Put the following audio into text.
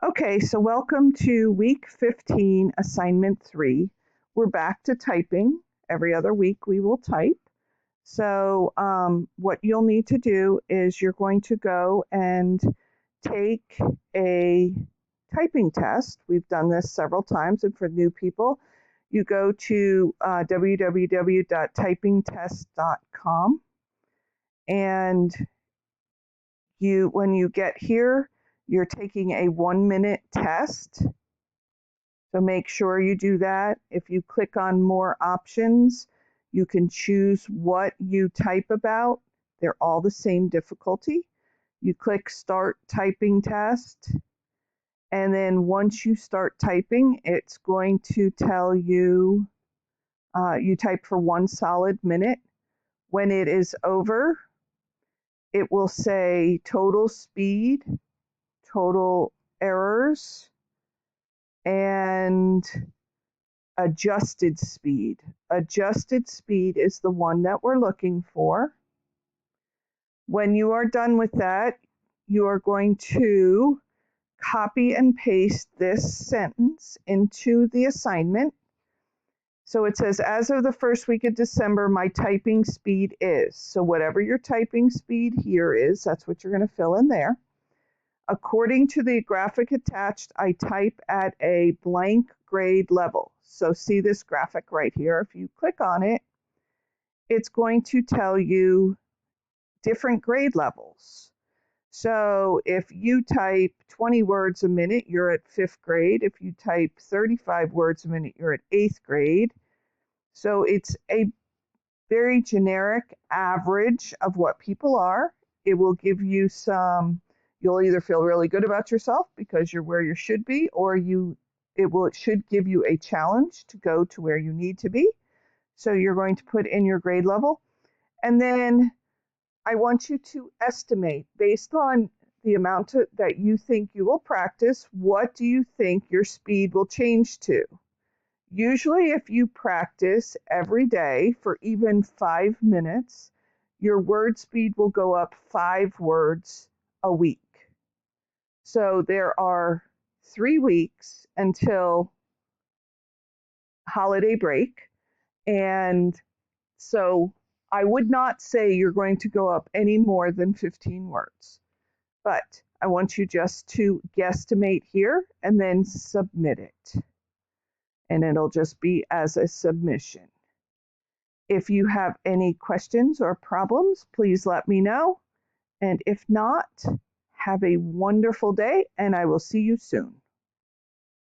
Okay, so welcome to week 15, assignment 3. We're back to typing. Every other week we will type. So what you'll need to do is you're going to go and take a typing test. We've done this several times, and for new people, you go to www.typingtest.com, and when you get here, you're taking a 1-minute test. So make sure you do that. If you click on more options, you can choose what you type about. They're all the same difficulty. You click Start Typing Test, and then once you start typing, it's going to tell you, you type for 1 solid minute. When it is over, it will say total speed, total errors, and adjusted speed. Adjusted speed is the one that we're looking for. When you are done with that, you are going to copy and paste this sentence into the assignment. So it says, as of the first week of December, my typing speed is. So whatever your typing speed here is, that's what you're going to fill in there. According to the graphic attached, I type at a blank grade level. So see this graphic right here. If you click on it, it's going to tell you different grade levels. So if you type 20 words a minute, you're at 5th grade. If you type 35 words a minute, you're at 8th grade. So it's a very generic average of what people are. It will give you you'll either feel really good about yourself because you're where you should be, or it should give you a challenge to go to where you need to be. So you're going to put in your grade level. And then I want you to estimate, based on the amount that you think you will practice, what do you think your speed will change to? Usually if you practice every day for even 5 minutes, your word speed will go up 5 words a week. So there are 3 weeks until holiday break. And so I would not say you're going to go up any more than 15 words. But I want you just to guesstimate here and then submit it. And it'll just be as a submission. If you have any questions or problems, please let me know. And if not, have a wonderful day, and I will see you soon.